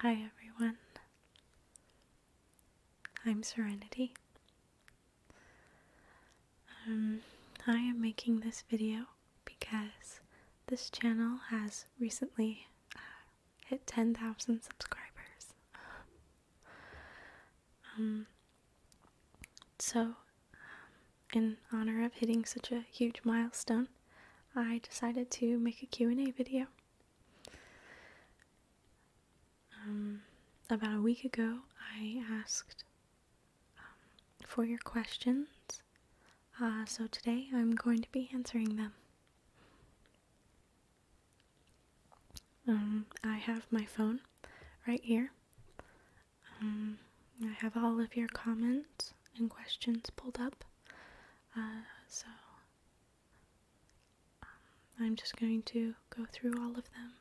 Hi everyone, I'm Serenity. I am making this video because this channel has recently hit 10,000 subscribers. So, in honor of hitting such a huge milestone, I decided to make a Q&A video. About a week ago, I asked for your questions, so today I'm going to be answering them. I have my phone right here. I have all of your comments and questions pulled up, so I'm just going to go through all of them,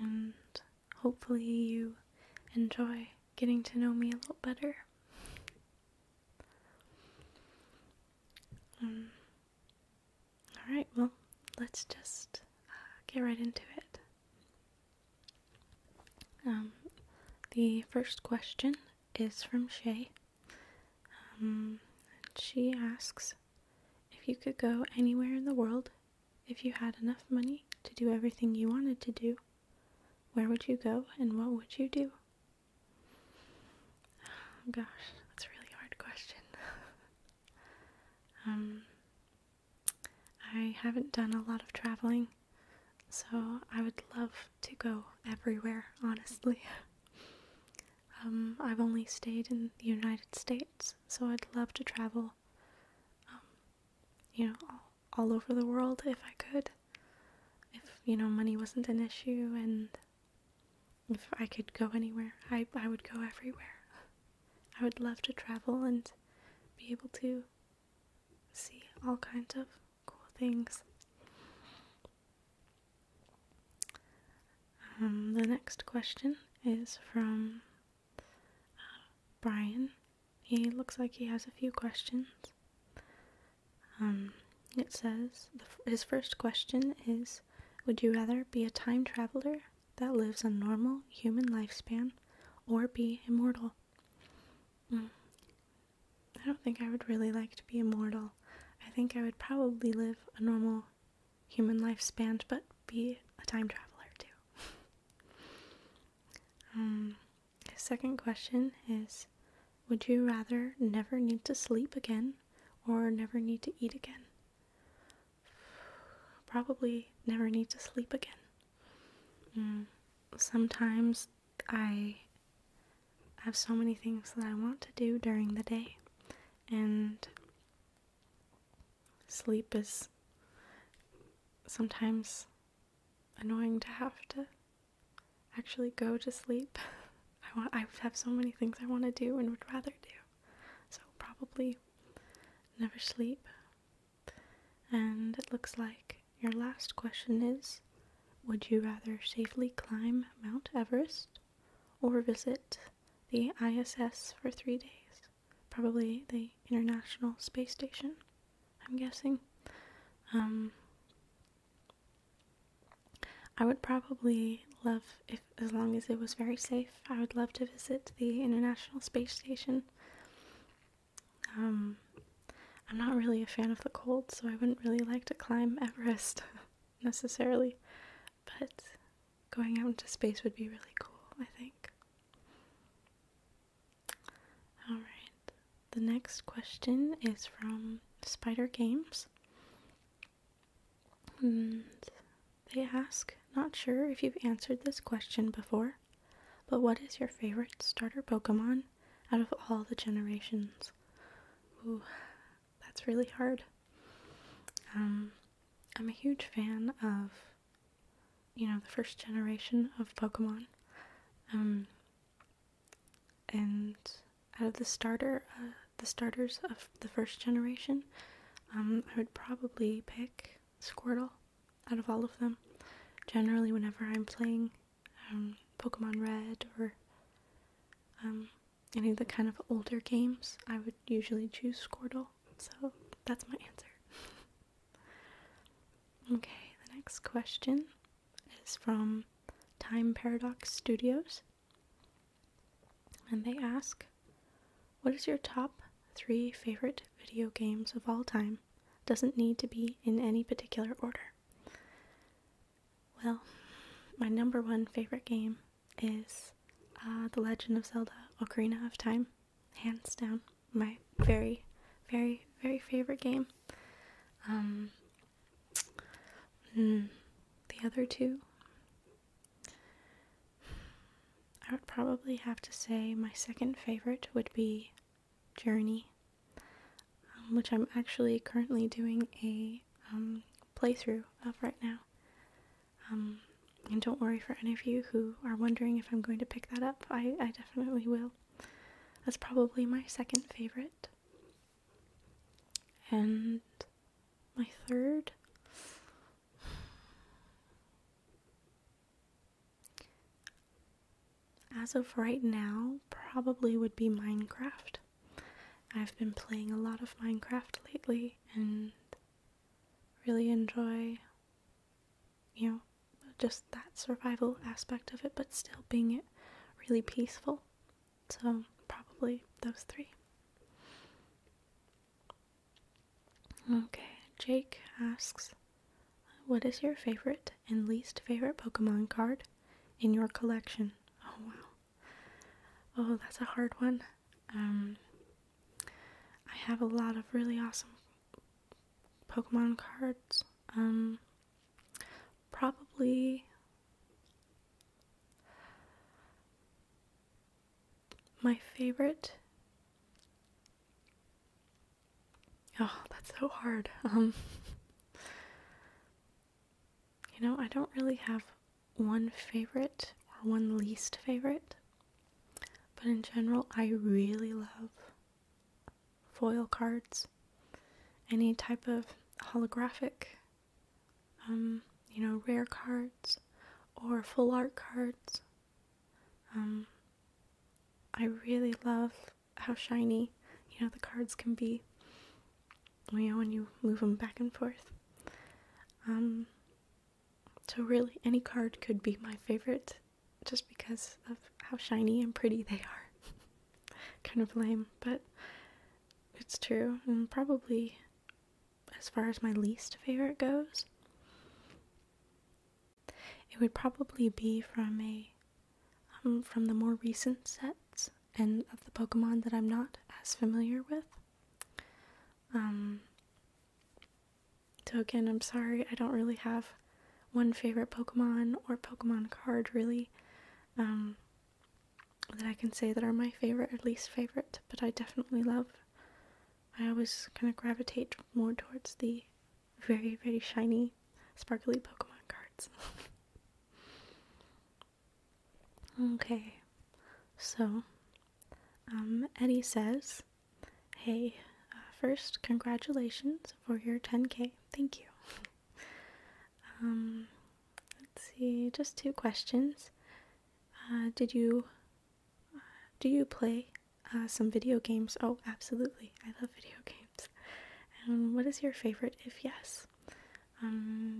and hopefully you enjoy getting to know me a little better. Alright, well, let's just get right into it. The first question is from Shay. She asks, if you could go anywhere in the world, if you had enough money to do everything you wanted to do, where would you go and what would you do? Oh gosh, that's a really hard question. I haven't done a lot of traveling, so I would love to go everywhere, honestly. I've only stayed in the United States, so I'd love to travel, all over the world if I could. If, money wasn't an issue and if I could go anywhere, I would go everywhere. I would love to travel and be able to see all kinds of cool things. The next question is from Brian. He looks like he has a few questions. It says, his first question is, would you rather be a time traveler that lives a normal human lifespan or be immortal? I don't think I would really like to be immortal. I think I would probably live a normal human lifespan, but be a time traveler too. His second question is, would you rather never need to sleep again or never need to eat again? Probably never need to sleep again. Sometimes I have so many things that I want to do during the day, and sleep is sometimes annoying to have to actually go to sleep. I have so many things I want to do and would rather do, so probably never sleep. And it looks like your last question is, would you rather safely climb Mount Everest or visit the ISS for 3 days? Probably the International Space Station, I'm guessing. I would probably love, as long as it was very safe, I would love to visit the International Space Station. I'm not really a fan of the cold, so I wouldn't really like to climb Everest necessarily, but going out into space would be really cool, I think. Alright, the next question is from Spider Games. And they ask, not sure if you've answered this question before, but what is your favorite starter Pokemon out of all the generations? Ooh, that's really hard. I'm a huge fan of, the first generation of Pokemon. And out of the starters of the first generation, I would probably pick Squirtle out of all of them. Generally, whenever I'm playing Pokemon Red or any of the kind of older games, I would usually choose Squirtle. So that's my answer. Okay, the next question is from Time Paradox Studios. and they ask, what is your top 3 favorite video games of all time? Doesn't need to be in any particular order. Well, my number 1 favorite game is The Legend of Zelda: Ocarina of Time. Hands down, my very, very, very favorite game. The other 2, I would probably have to say my second favorite would be Journey, which I'm actually currently doing a playthrough of right now. And don't worry for any of you who are wondering if I'm going to pick that up. I definitely will. That's probably my second favorite. And my third, as of right now, probably would be Minecraft. I've been playing a lot of Minecraft lately and really enjoy, just that survival aspect of it, but still being really peaceful. So probably those 3. Okay, Jake asks, what is your favorite and least favorite Pokemon card in your collection? Oh wow. Oh, that's a hard one. I have a lot of really awesome Pokemon cards. Probably my favorite. Oh, that's so hard. I don't really have one favorite or one least favorite, but in general, I really love foil cards. Any type of holographic, rare cards or full art cards. I really love how shiny, the cards can be, when you move them back and forth. So really, any card could be my favorite just because of how shiny and pretty they are. Kind of lame, but it's true. And probably, as far as my least favorite goes, it would probably be from the more recent sets and of the Pokemon that I'm not as familiar with. So again, I'm sorry, I don't really have one favorite Pokemon or Pokemon card really that I can say that are my favorite or least favorite, but I always kind of gravitate more towards the very, very shiny, sparkly Pokemon cards. Okay, so Eddie says, hey, first, congratulations for your 10K. Thank you. Let's see, just 2 questions. Do you play some video games? Oh, absolutely. I love video games. And what is your favorite, if yes?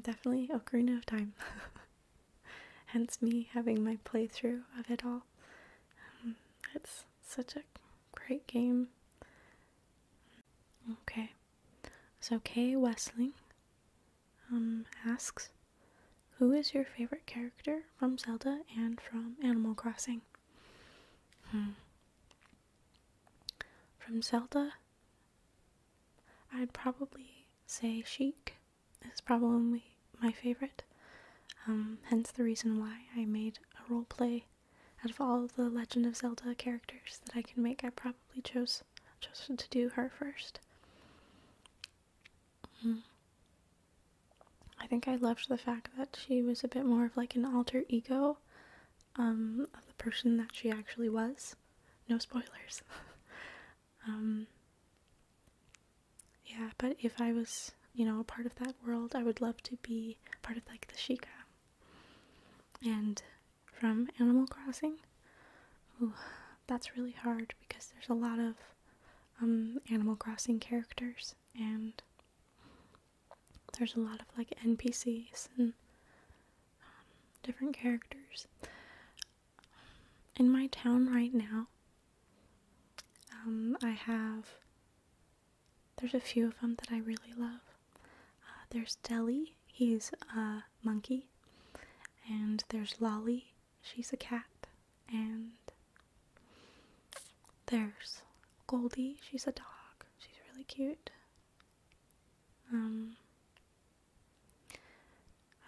Definitely Ocarina of Time. Hence me having my playthrough of it all. It's such a great game. Okay, so Kay Westling asks, who is your favorite character from Zelda and from Animal Crossing? From Zelda, I'd probably say Sheik is probably my favorite. Hence the reason why I made a roleplay out of all of the Legend of Zelda characters that I can make. I probably chose to do her first. I think I loved the fact that she was a bit more of like an alter ego of the person that she actually was. No spoilers. Yeah, but if I was, a part of that world, I would love to be part of like the Sheikah. And from Animal Crossing, that's really hard because there's a lot of Animal Crossing characters, and there's a lot of like NPCs and different characters. In my town right now, There's a few of them that I really love. There's Deli, he's a monkey, and there's Lolly, she's a cat, and there's Goldie, she's a dog, she's really cute. I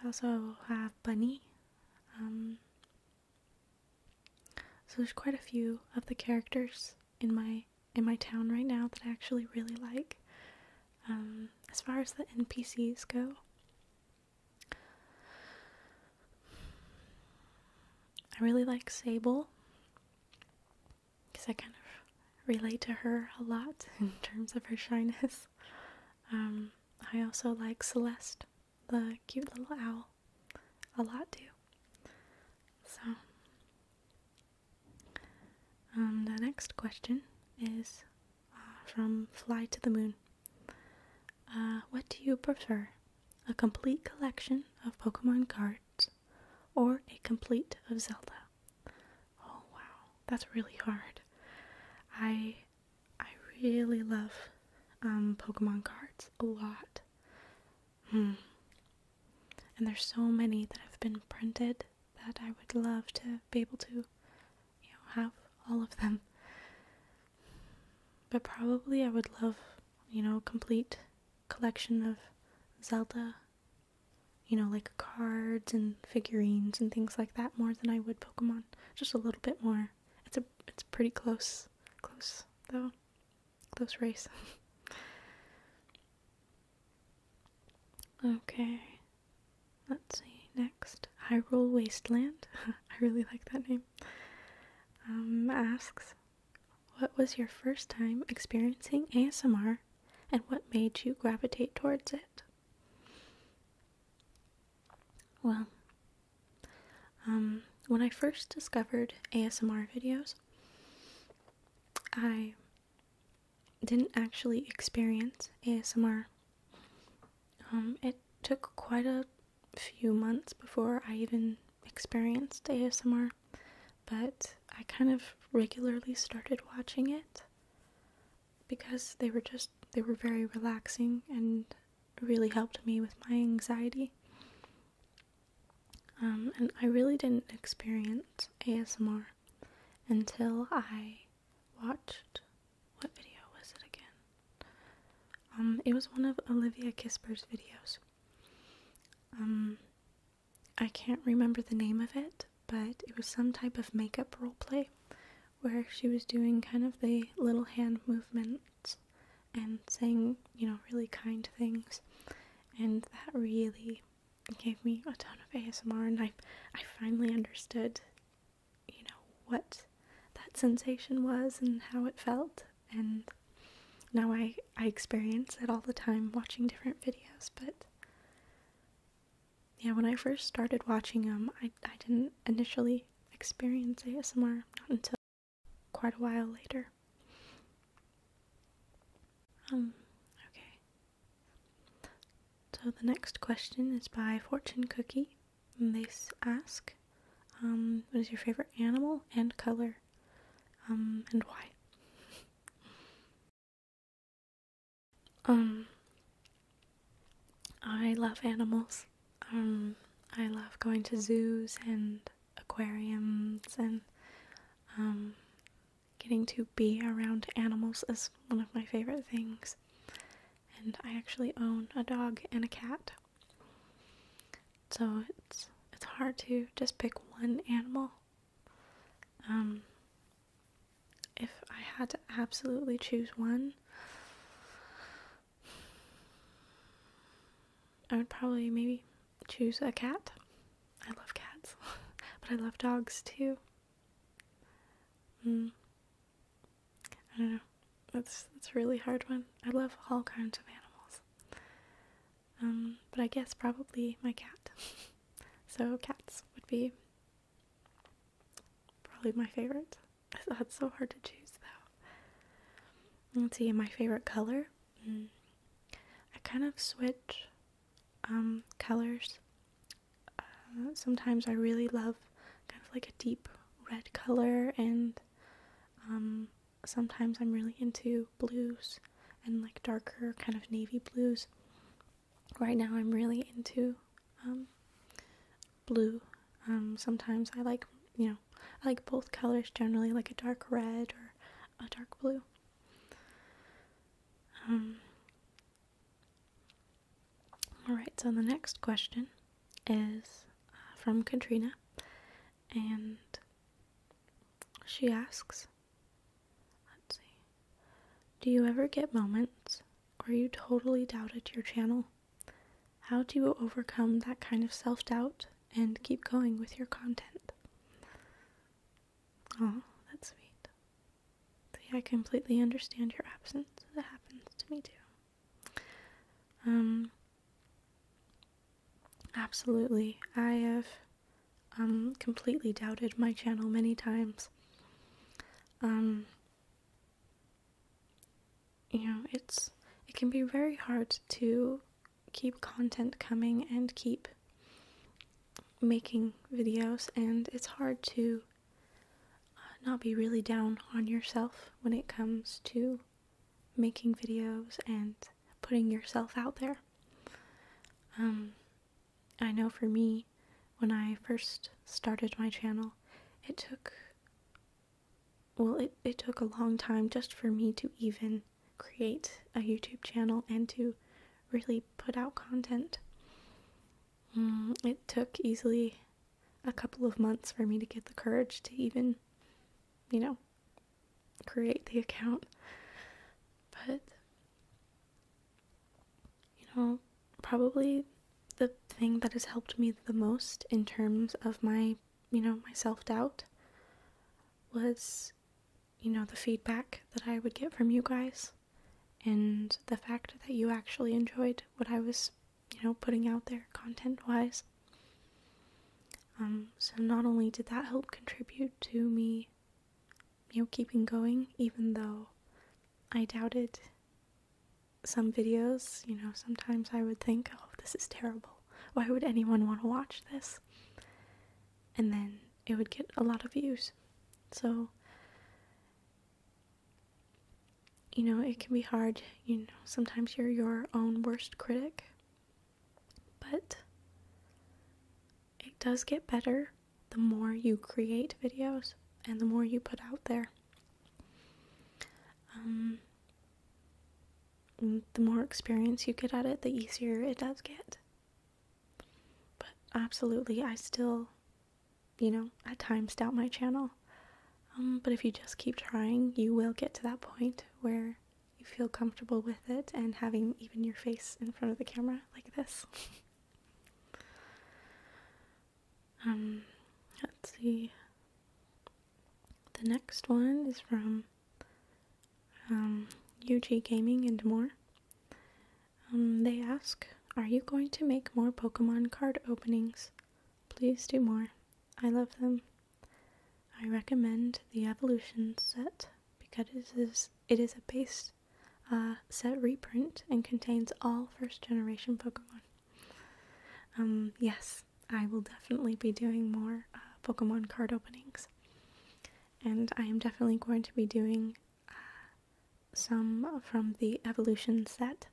also have Bunny. So there's quite a few of the characters in my town right now that I actually really like. As far as the NPCs go, I really like Sable because I kind of relate to her a lot in terms of her shyness. I also like Celeste, the cute little owl, a lot too. So, the next question is from Fly to the Moon. What do you prefer? A complete collection of Pokemon cards or a complete of Zelda? Oh wow, that's really hard. I really love Pokemon cards a lot. And there's so many that have been printed that I would love to be able to, have all of them. But probably I would love, complete collection of Zelda, like cards and figurines and things like that more than I would Pokemon. Just a little bit more. It's pretty close though. Close race. Okay. Let's see, next. Hyrule Wasteland. I really like that name. Asks, what was your first time experiencing ASMR and what made you gravitate towards it? Well, when I first discovered ASMR videos, I didn't actually experience ASMR. It took quite a few months before I even experienced ASMR, but I kind of regularly started watching it because they were very relaxing and really helped me with my anxiety. And I really didn't experience ASMR until I watched, what video was it again? It was one of Olivia Kisper's videos. I can't remember the name of it, but it was some type of makeup roleplay where she was doing kind of the little hand movements and saying, really kind things, and that really gave me a ton of ASMR, and I finally understood, what that sensation was and how it felt, and now I experience it all the time watching different videos. But yeah, when I first started watching them, I didn't initially experience ASMR, not until quite a while later. Okay. So the next question is by Fortune Cookie, and they ask, what is your favorite animal and color, and why? I love animals. I love going to zoos and aquariums, and getting to be around animals is one of my favorite things. And I actually own a dog and a cat. So it's hard to just pick one animal. If I had to absolutely choose one, I would probably maybe choose a cat. I love cats, but I love dogs too. I don't know. That's a really hard one. I love all kinds of animals. But I guess probably my cat. So cats would be probably my favorite. That's so hard to choose though. Let's see, my favorite color. I kind of switch colors. Sometimes I really love kind of like a deep red color, and sometimes I'm really into blues and like darker kind of navy blues. Right now I'm really into blue. Sometimes I like, I like both colors generally, like a dark red or a dark blue. Alright, so the next question is from Katrina, and she asks, let's see, do you ever get moments where you totally doubted your channel? How do you overcome that kind of self-doubt and keep going with your content? Oh, that's sweet. See, I completely understand your absence. It happens to me too. Absolutely. I have completely doubted my channel many times. It can be very hard to keep content coming and keep making videos, and it's hard to not be really down on yourself when it comes to making videos and putting yourself out there. I know for me, when I first started my channel, it took a long time just for me to even create a YouTube channel and to really put out content. It took easily a couple of months for me to get the courage to even, create the account. But, probably the thing that has helped me the most in terms of my, my self-doubt was, the feedback that I would get from you guys, and the fact that you actually enjoyed what I was, putting out there content-wise. So not only did that help contribute to me, keeping going, even though I doubted some videos, sometimes I would think, oh, this is terrible. Why would anyone want to watch this? And then it would get a lot of views. So, it can be hard, sometimes you're your own worst critic, but it does get better the more you create videos and the more you put out there. The more experience you get at it, the easier it does get. But absolutely, I still, at times doubt my channel. But if you just keep trying, you will get to that point where you feel comfortable with it and having even your face in front of the camera like this. Let's see. The next one is from UG Gaming and more. They ask, are you going to make more Pokemon card openings? Please do more. I love them. I recommend the Evolution set because it is a base set reprint and contains all first generation Pokemon. Yes, I will definitely be doing more Pokemon card openings, and I am definitely going to be doing some from the Evolution set.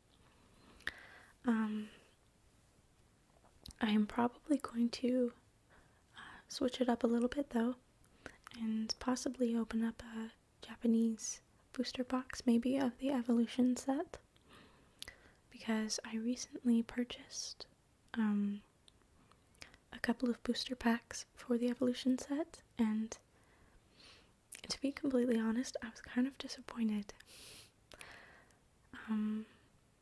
I am probably going to switch it up a little bit though, and possibly open up a Japanese booster box maybe of the Evolution set, because I recently purchased a couple of booster packs for the Evolution set, and to be completely honest, I was kind of disappointed.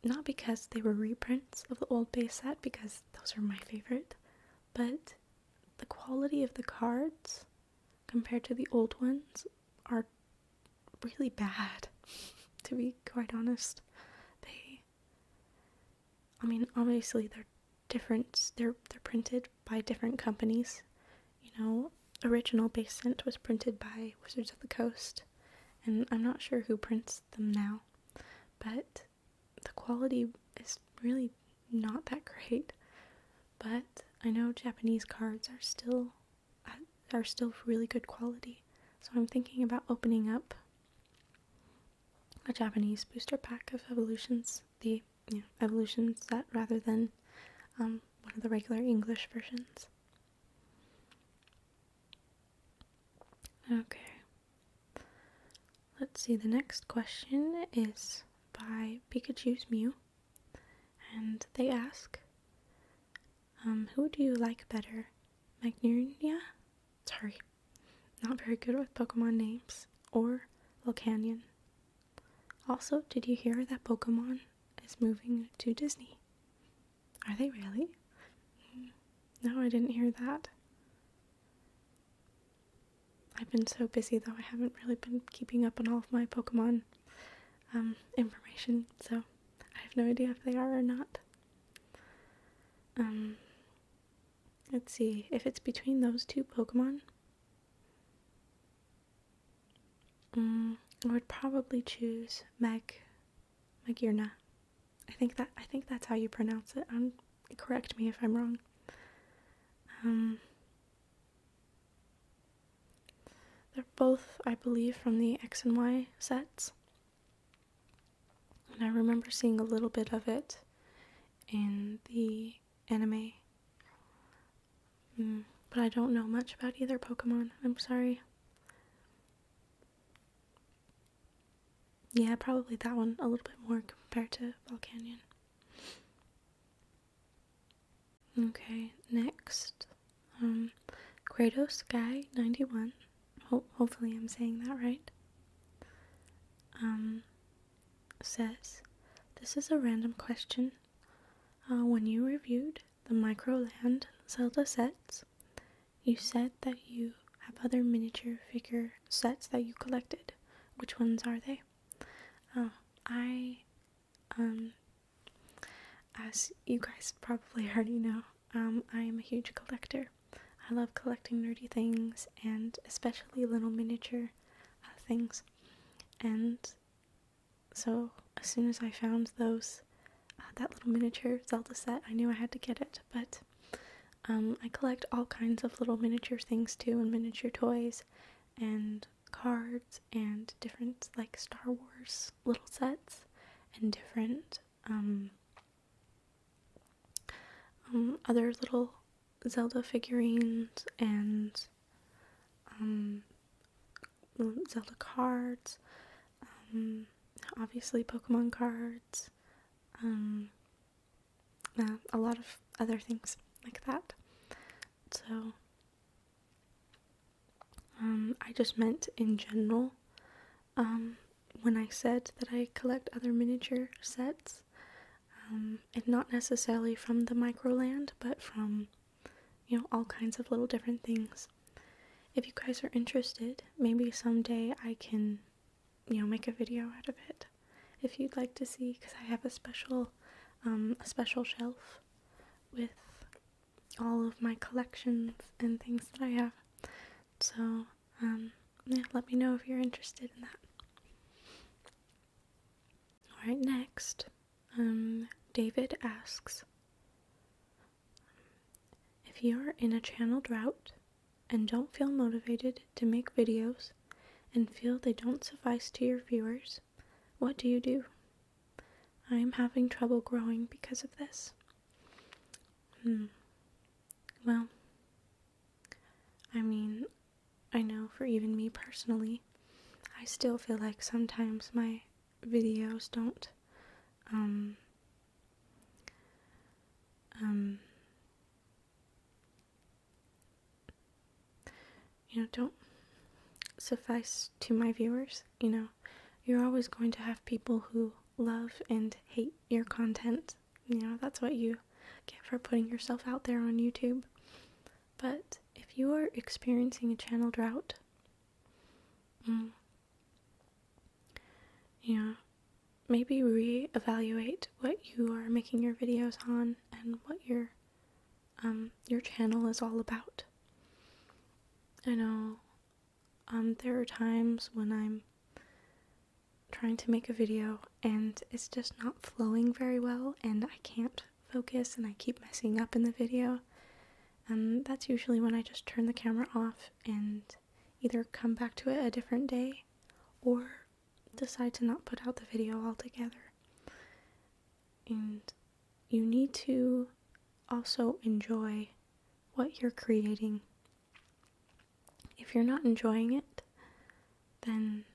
Not because they were reprints of the old base set, because those are my favorite, but the quality of the cards compared to the old ones are really bad, to be quite honest. Obviously they're different, they're printed by different companies. Original base set was printed by Wizards of the Coast, and I'm not sure who prints them now, but the quality is really not that great. But I know Japanese cards are still really good quality, so I'm thinking about opening up a Japanese booster pack of evolutions, the evolution set rather than one of the regular English versions. Okay. Let's see, the next question is by Pikachu's Mew, and they ask, who do you like better, Magneria? Sorry, not very good with Pokemon names, or Volcanion? Also, did you hear that Pokemon is moving to Disney? Are they really? No, I didn't hear that. I've been so busy though, I haven't really been keeping up on all of my Pokemon information, so I have no idea if they are or not. Let's see, if it's between those two Pokemon, I would probably choose Magirna. I think that's how you pronounce it. Correct me if I'm wrong. They're both, I believe, from the X and Y sets. And I remember seeing a little bit of it in the anime. But I don't know much about either Pokemon. I'm sorry. Yeah, probably that one a little bit more compared to Volcanion. Okay, next. Kratos Guy 91. Hopefully I'm saying that right. Says, this is a random question. When you reviewed the Microland Zelda sets, you said that you have other miniature figure sets that you collected. Which ones are they? As you guys probably already know, I am a huge collector. I love collecting nerdy things, and especially little miniature things. And so, as soon as I found that little miniature Zelda set, I knew I had to get it. But I collect all kinds of little miniature things too, and miniature toys, and cards, and different like Star Wars little sets, and different other little Zelda figurines, and Zelda cards, obviously Pokemon cards, a lot of other things like that. So I just meant in general, when I said that I collect other miniature sets, and not necessarily from the Microland, but from, all kinds of little different things. If you guys are interested, maybe someday I can, make a video out of it, if you'd like to see, because I have a special shelf with all of my collections and things that I have. So, yeah, let me know if you're interested in that. Alright, next, David asks, if you're in a channel drought and don't feel motivated to make videos and feel they don't suffice to your viewers, what do you do? I am having trouble growing because of this. Well, I mean, I know for even me personally, I still feel like sometimes my videos don't, don't suffice to my viewers. You're always going to have people who love and hate your content. That's what you get for putting yourself out there on YouTube. But if you are experiencing a channel drought, maybe reevaluate what you are making your videos on and what your channel is all about. I know there are times when I'm trying to make a video and it's just not flowing very well, and I can't focus and I keep messing up in the video. And that's usually when I just turn the camera off and either come back to it a different day, or decide to not put out the video altogether. And you need to also enjoy what you're creating. If you're not enjoying it, then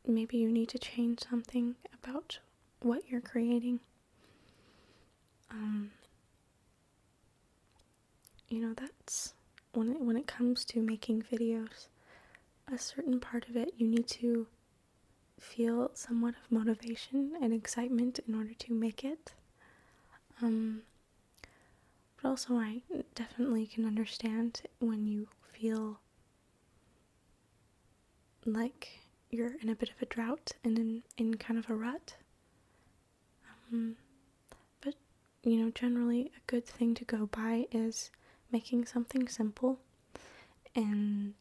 maybe you need to change something about what you're creating. That's when it comes to making videos, a certain part of it you need to feel somewhat of motivation and excitement in order to make it. But also I definitely can understand when you feel like you're in a bit of a drought and in kind of a rut. But, generally a good thing to go by is making something simple and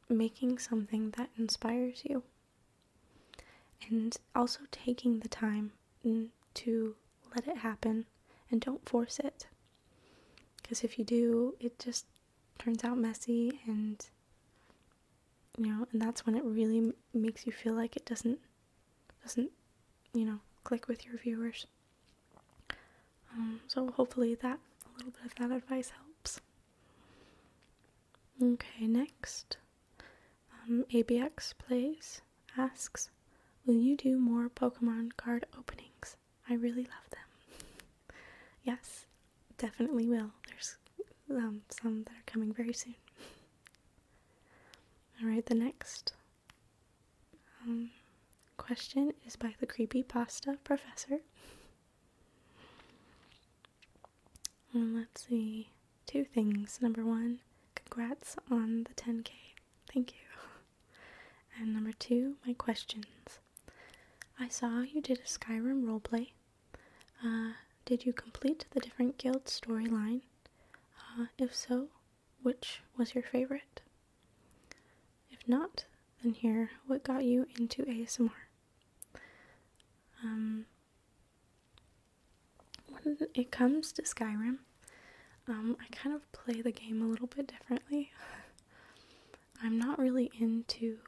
making something that inspires you. And also taking the time to let it happen and don't force it. Because if you do, it just turns out messy and that's when it really makes you feel like it doesn't click with your viewers. So hopefully a little bit of that advice helps. Okay, next. ABX Plays asks, will you do more Pokemon card openings? I really love them. Yes, definitely will. There's some that are coming very soon. Alright, the next question is by the Creepypasta Professor. Let's see. 2 things. Number 1, congrats on the 10K. Thank you. And number 2, my questions. I saw you did a Skyrim roleplay. Did you complete the different guild storyline? If so, which was your favorite? If not, then here, what got you into ASMR? When it comes to Skyrim, I kind of play the game a little bit differently. I'm not really into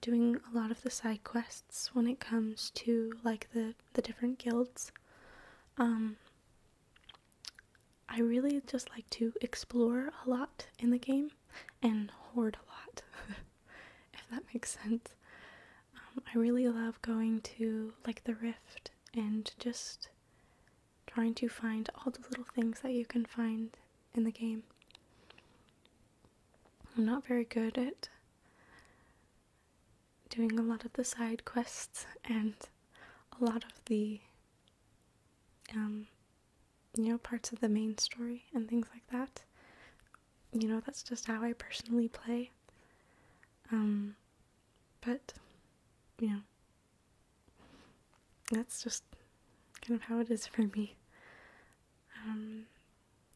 doing a lot of the side quests when it comes to like the different guilds. I really just like to explore a lot in the game and hoard a lot, if that makes sense. I really love going to like the Rift and just trying to find all the little things that you can find in the game. I'm not very good at doing a lot of the side quests and a lot of the parts of the main story and things like that. That's just how I personally play. But that's just kind of how it is for me.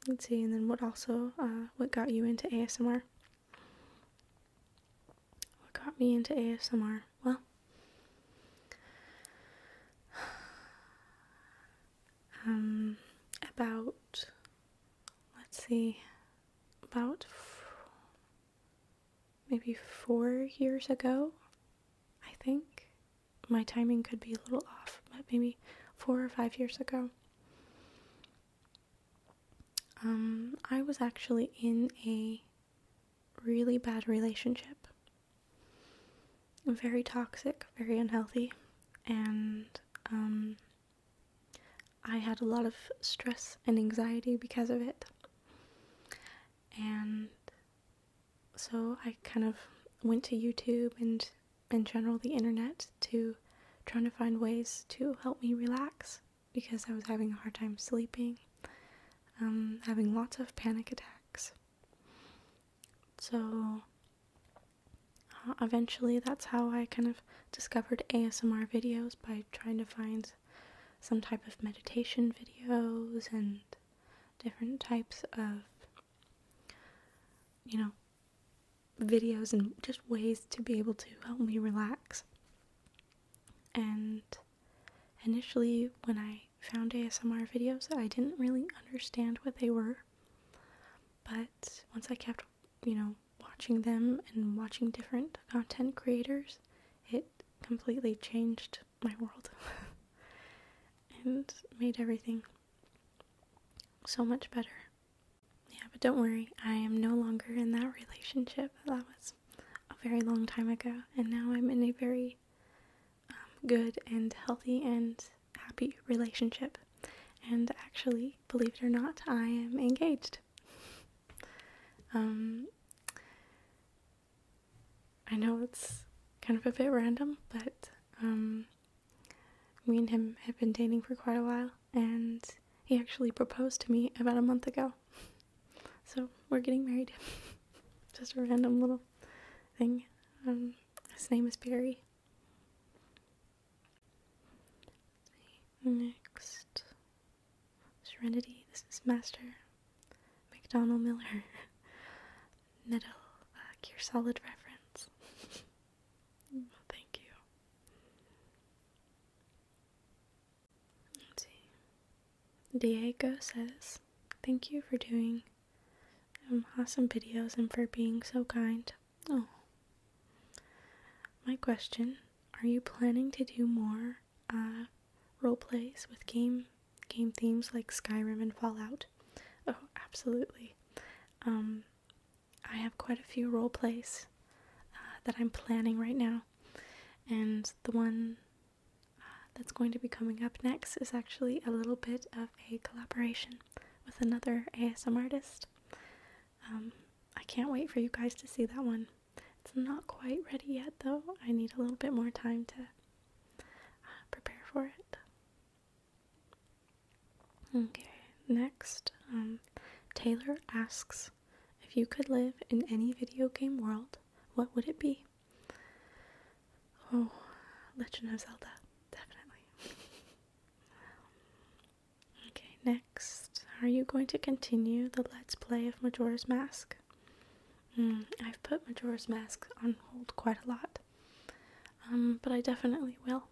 Let's see, and then what got you into ASMR? What got me into ASMR? Well, about maybe 4 years ago, I think. My timing could be a little off, but maybe 4 or 5 years ago. I was actually in a really bad relationship. Very toxic, very unhealthy, and I had a lot of stress and anxiety because of it. And so I kind of went to YouTube and in general the internet to try to find ways to help me relax because I was having a hard time sleeping, having lots of panic attacks. So eventually that's how I kind of discovered ASMR videos, by trying to find some type of meditation videos and different types of videos and just ways to be able to help me relax. And initially when I found ASMR videos, I didn't really understand what they were, but once I kept watching them and watching different content creators, it completely changed my world and made everything so much better. Yeah, but don't worry, I am no longer in that relationship. That was a very long time ago, and now I'm in a very good and healthy and happy relationship. And actually, believe it or not, I am engaged. I know it's kind of a bit random, but me and him have been dating for quite a while, and he actually proposed to me about a month ago. So we're getting married. Just a random little thing. His name is Barry. Next, Serenity. This is Master McDonald Miller. Nettle, Gear Solid reference. Thank you. Let's see. Diego says, "Thank you for doing awesome videos and for being so kind." Oh. My question, are you planning to do more role plays with game themes like Skyrim and Fallout? Oh, absolutely. I have quite a few role plays that I'm planning right now, and the one that's going to be coming up next is actually a little bit of a collaboration with another ASM artist. I can't wait for you guys to see that one. It's not quite ready yet though. I need a little bit more time to prepare for it. Okay, next, Taylor asks, if you could live in any video game world, what would it be? Oh, Legend of Zelda, definitely. Okay, next, are you going to continue the Let's Play of Majora's Mask? I've put Majora's Mask on hold quite a lot, but I definitely will.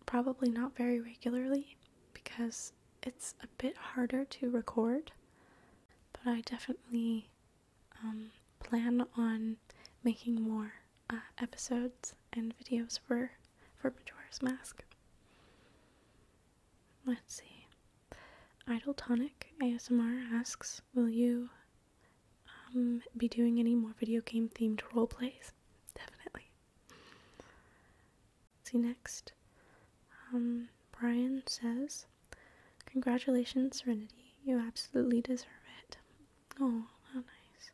Probably not very regularly, because it's a bit harder to record, but I definitely plan on making more episodes and videos for Majora's Mask. Let's see. Idle Tonic ASMR asks, will you be doing any more video game themed role plays? Definitely. Let's see next. Brian says, congratulations, Serenity. You absolutely deserve it. Oh, how nice.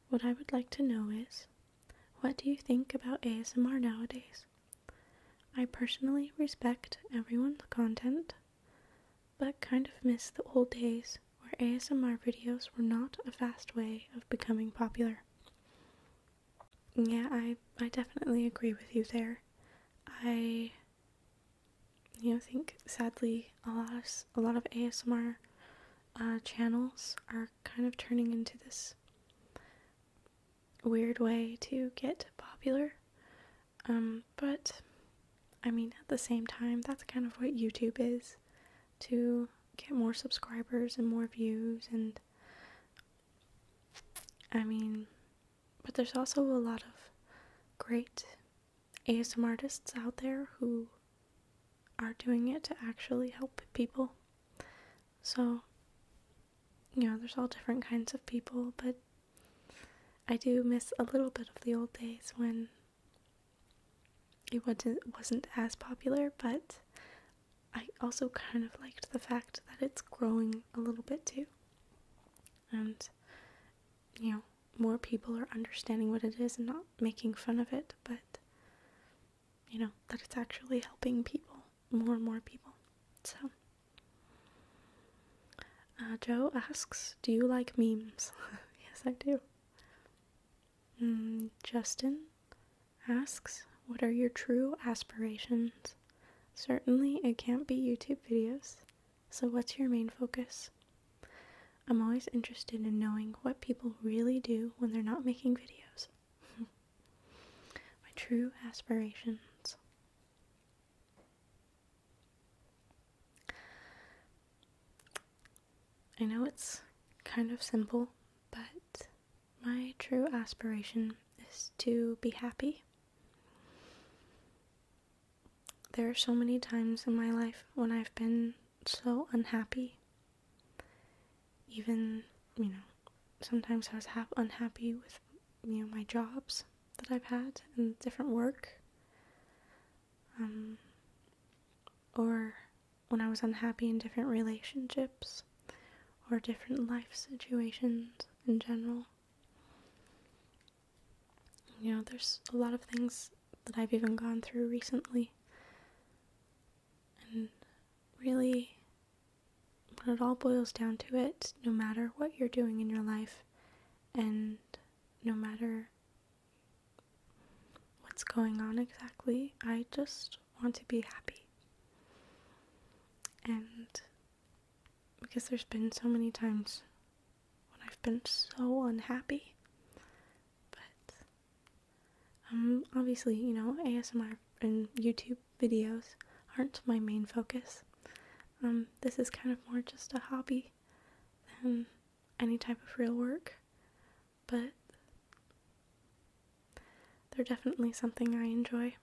What I would like to know is, what do you think about ASMR nowadays? I personally respect everyone's content, but kind of miss the old days where ASMR videos were not a fast way of becoming popular. Yeah, I definitely agree with you there. I think sadly a lot of ASMR channels are kind of turning into this weird way to get popular. But I mean, at the same time, that's kind of what YouTube is, to get more subscribers and more views, and I mean, but there's also a lot of great ASM artists out there who are doing it to actually help people. So, there's all different kinds of people, but I do miss a little bit of the old days when it wasn't as popular, but I also kind of liked the fact that it's growing a little bit too. And, more people are understanding what it is and not making fun of it, but, that it's actually helping people, more and more people. So, Joe asks, do you like memes? Yes, I do. Justin asks, what are your true aspirations? Certainly, it can't be YouTube videos. So what's your main focus? I'm always interested in knowing what people really do when they're not making videos. My true aspirations. I know it's kind of simple, but my true aspiration is to be happy. There are so many times in my life when I've been so unhappy. Even, sometimes I was unhappy with, my jobs that I've had and different work. Or when I was unhappy in different relationships or different life situations in general. There's a lot of things that I've even gone through recently. And really, when it all boils down to it, no matter what you're doing in your life, and no matter what's going on exactly, I just want to be happy. And because there's been so many times when I've been so unhappy, but obviously, ASMR and YouTube videos aren't my main focus. This is kind of more just a hobby than any type of real work, but they're definitely something I enjoy.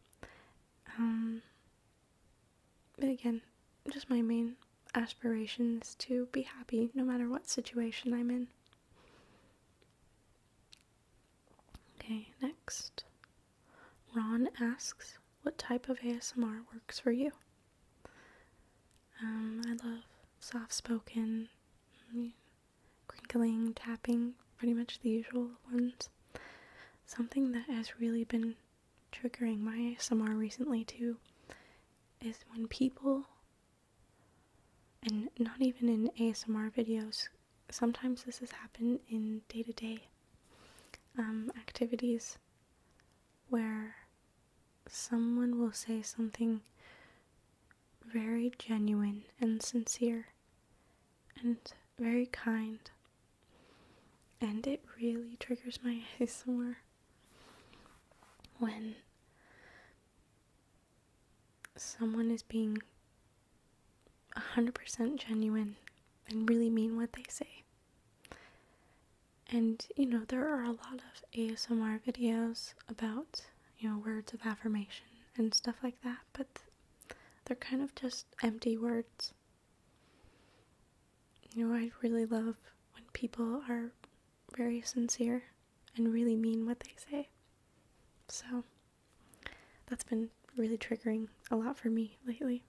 But again, just my main aspiration is to be happy no matter what situation I'm in. Okay, next. Ron asks, what type of ASMR works for you? I love soft-spoken, crinkling, tapping, pretty much the usual ones. Something that has really been triggering my ASMR recently too is when people, and not even in ASMR videos, sometimes this has happened in day-to-day activities where someone will say something very genuine and sincere and very kind, and it really triggers my ASMR when someone is being 100% genuine and really mean what they say. And there are a lot of ASMR videos about words of affirmation and stuff like that, but they're kind of just empty words. I really love when people are very sincere and really mean what they say. So that's been really triggering a lot for me lately.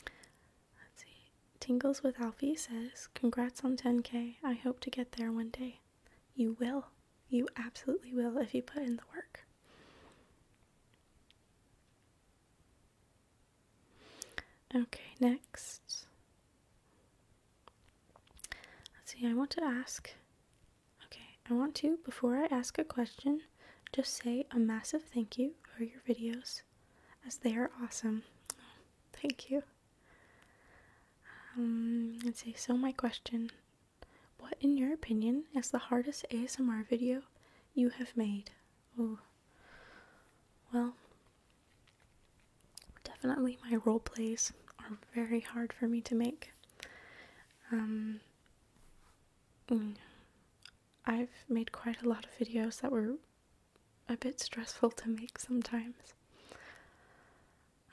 Let's see. Tingles with Alfie says, congrats on 10K. I hope to get there one day. You will. You absolutely will if you put in the work. Okay, next. Let's see, before I ask a question, just say a massive thank you for your videos, as they are awesome. Thank you. Let's see, so my question, what in your opinion is the hardest ASMR video you have made? Oh, well, definitely my role plays are very hard for me to make. I've made quite a lot of videos that were a bit stressful to make sometimes.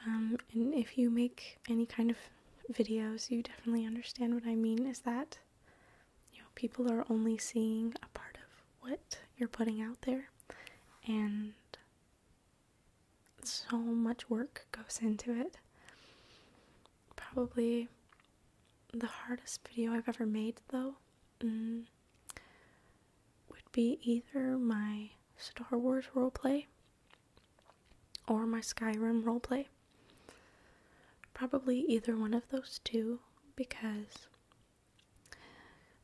And if you make any kind of videos, you definitely understand what I mean, is that people are only seeing a part of what you're putting out there, and so much work goes into it. Probably the hardest video I've ever made, though, would be either my Star Wars roleplay or my Skyrim roleplay. Probably either one of those two, because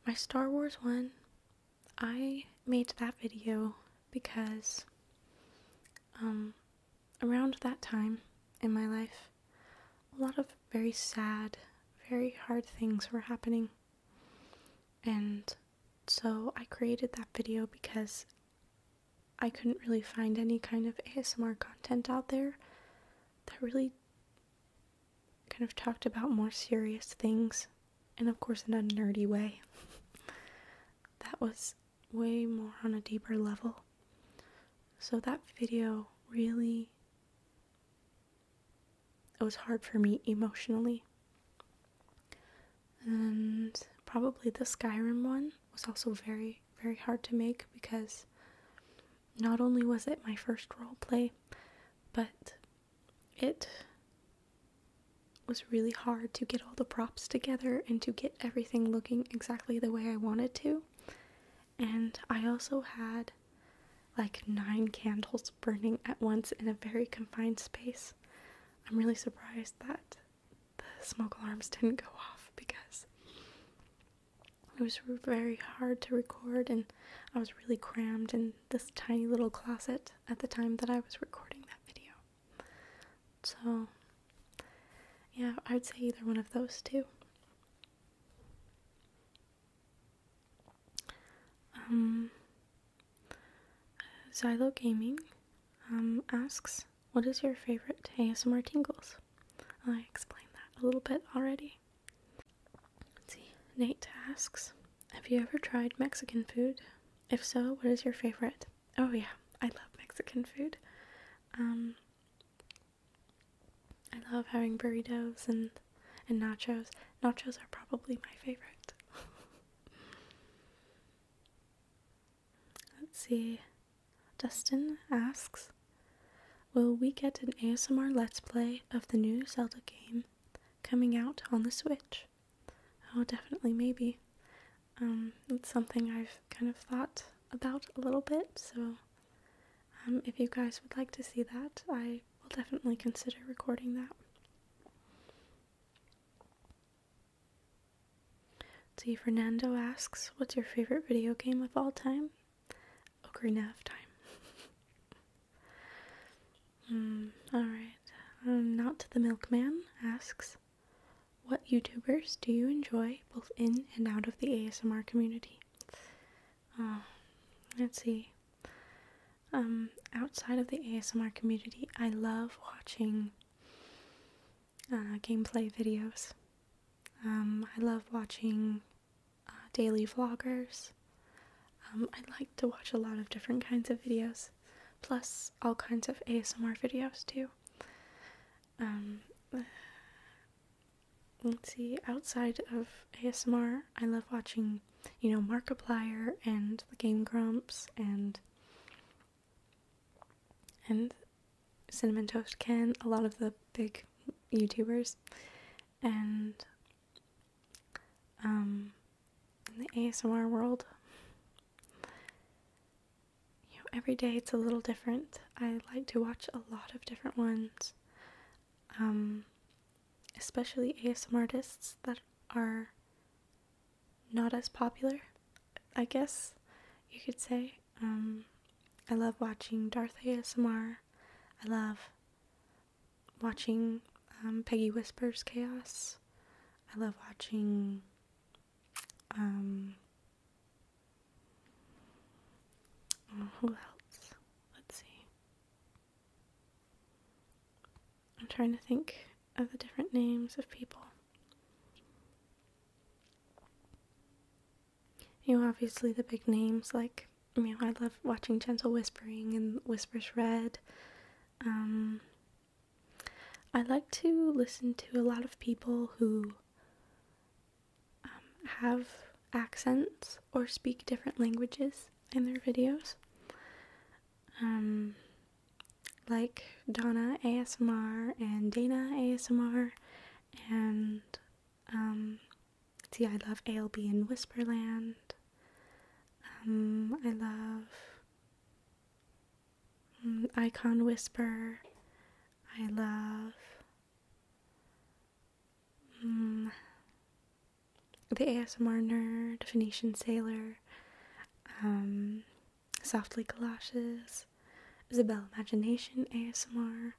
my Star Wars one, I made that video because around that time in my life, a lot of very sad, very hard things were happening, and so I created that video because I couldn't really find any kind of ASMR content out there that really kind of talked about more serious things, and of course in a nerdy way. that was way more on a deeper level. So that video really, it was hard for me emotionally. And probably the Skyrim one was also very, very hard to make, because not only was it my first roleplay, but it was really hard to get all the props together and to get everything looking exactly the way I wanted to. And I also had like 9 candles burning at once in a very confined space. I'm really surprised that the smoke alarms didn't go off, because it was very hard to record, and I was really crammed in this tiny little closet at the time that I was recording that video. So yeah, I would say either one of those two. Xylo Gaming asks, what is your favorite ASMR tingles? I explained that a little bit already. Let's see. Nate asks, have you ever tried Mexican food? If so, what is your favorite? Oh yeah, I love Mexican food. I love having burritos and nachos. Nachos are probably my favorite. Let's see. Dustin asks, will we get an ASMR Let's Play of the new Zelda game coming out on the Switch? Oh, definitely, maybe. It's something I've kind of thought about a little bit, so if you guys would like to see that, I will definitely consider recording that. See, Fernando asks, what's your favorite video game of all time? Ocarina of Time. Alright. Not the Milkman asks, what YouTubers do you enjoy both in and out of the ASMR community? Let's see. Outside of the ASMR community, I love watching gameplay videos. I love watching daily vloggers. I like to watch a lot of different kinds of videos, plus all kinds of ASMR videos too. Let's see, outside of ASMR, I love watching, Markiplier and the Game Grumps and Cinnamon Toast Ken, a lot of the big YouTubers. And in the ASMR world, every day it's a little different. I like to watch a lot of different ones, especially ASMR artists that are not as popular, I guess you could say. I love watching Darth ASMR. I love watching Peggy Whispers Chaos. I love watching who else? Let's see. I'm trying to think of the different names of people. Obviously the big names, like, I love watching Gentle Whispering and Whispers Red. I like to listen to a lot of people who have accents or speak different languages in their videos. Like Donna ASMR and Dana ASMR, and I love ALB and Whisperland. I love Icon Whisper. I love the ASMR Nerd, Phoenician Sailor, Softly Galoshes, Isabel Imagination ASMR,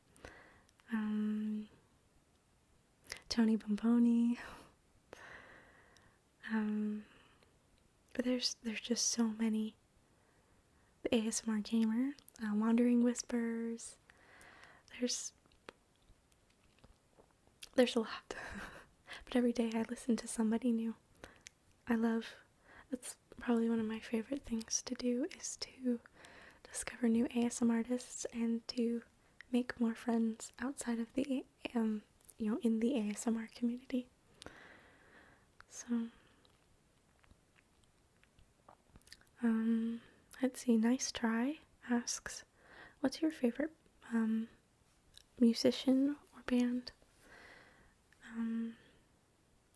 Tony Bomboni. There's just so many. The ASMR Gamer, Wandering Whispers. There's a lot. But every day I listen to somebody new. probably one of my favorite things to do is to discover new ASMR artists and to make more friends outside of the, in the ASMR community. So, let's see, Nice Try asks, what's your favorite, musician or band?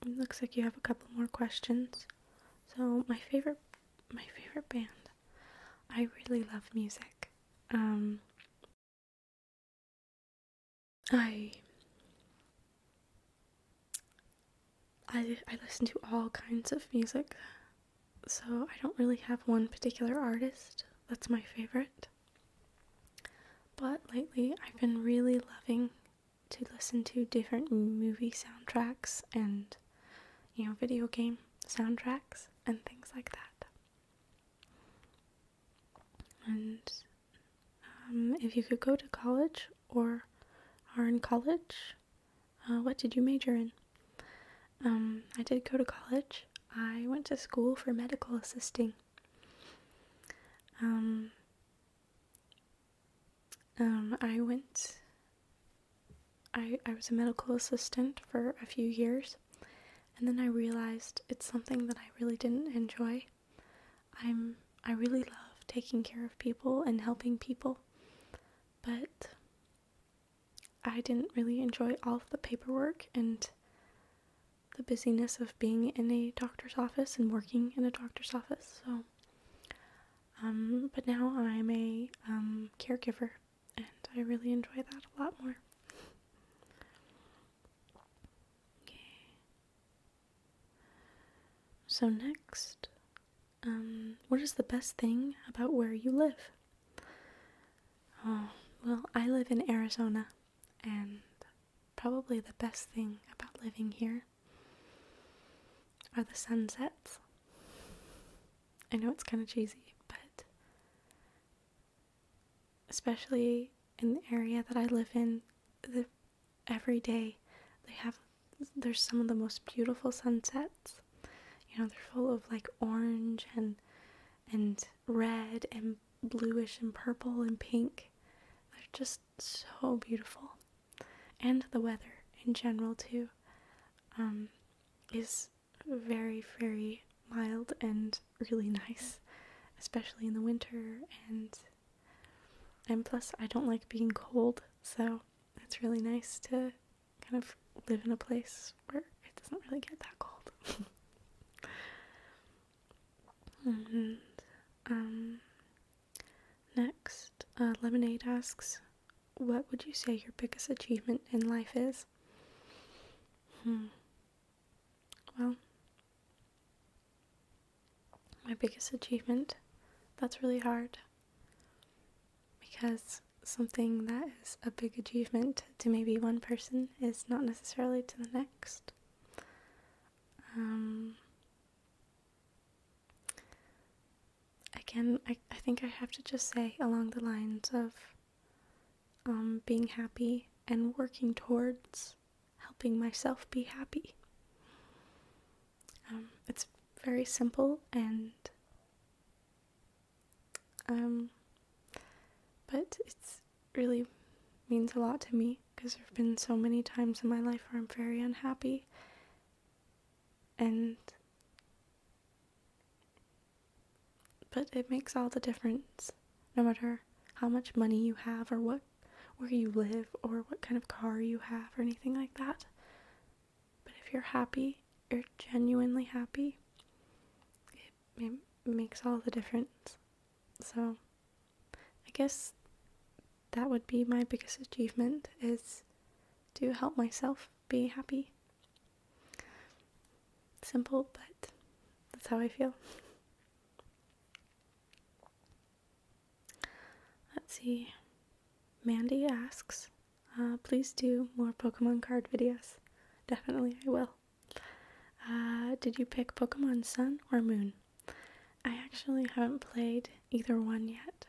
It looks like you have a couple more questions. So, my favorite band. I really love music. I listen to all kinds of music, so I don't really have one particular artist that's my favorite. But lately, I've been really loving to listen to different movie soundtracks and, video game soundtracks and things like that. And if you could go to college or are in college, what did you major in? I did go to college. I went to school for medical assisting. I was a medical assistant for a few years, and then I realized it's something that I really didn't enjoy. I really love taking care of people and helping people, but I didn't really enjoy all of the paperwork and the busyness of being in a doctor's office and working in a doctor's office. So, but now I'm a caregiver, and I really enjoy that a lot more. Okay. So next, what is the best thing about where you live? Oh, well, I live in Arizona, and probably the best thing about living here are the sunsets. I know it's kind of cheesy, but especially in the area that I live in, every day there's some of the most beautiful sunsets. They're full of like orange and red and bluish and purple and pink. They're just so beautiful. And the weather in general too is very, very mild and really nice, especially in the winter, and plus I don't like being cold, so it's really nice to kind of live in a place where it doesn't really get that cold. And next, Lemonade asks, what would you say your biggest achievement in life is? Well, my biggest achievement, that's really hard, because something that is a big achievement to maybe one person is not necessarily to the next. Again, I think I have to just say along the lines of being happy and working towards helping myself be happy. It's very simple, and but it's really means a lot to me, because there have been so many times in my life where I'm very unhappy, but it makes all the difference, no matter how much money you have or where you live or what kind of car you have or anything like that. But if you're happy, you're genuinely happy, it makes all the difference. So I guess that would be my biggest achievement, is to help myself be happy. Simple, but that's how I feel. Let's see. Mandy asks, please do more Pokemon card videos. Definitely I will. Did you pick Pokemon Sun or Moon? I actually haven't played either one yet.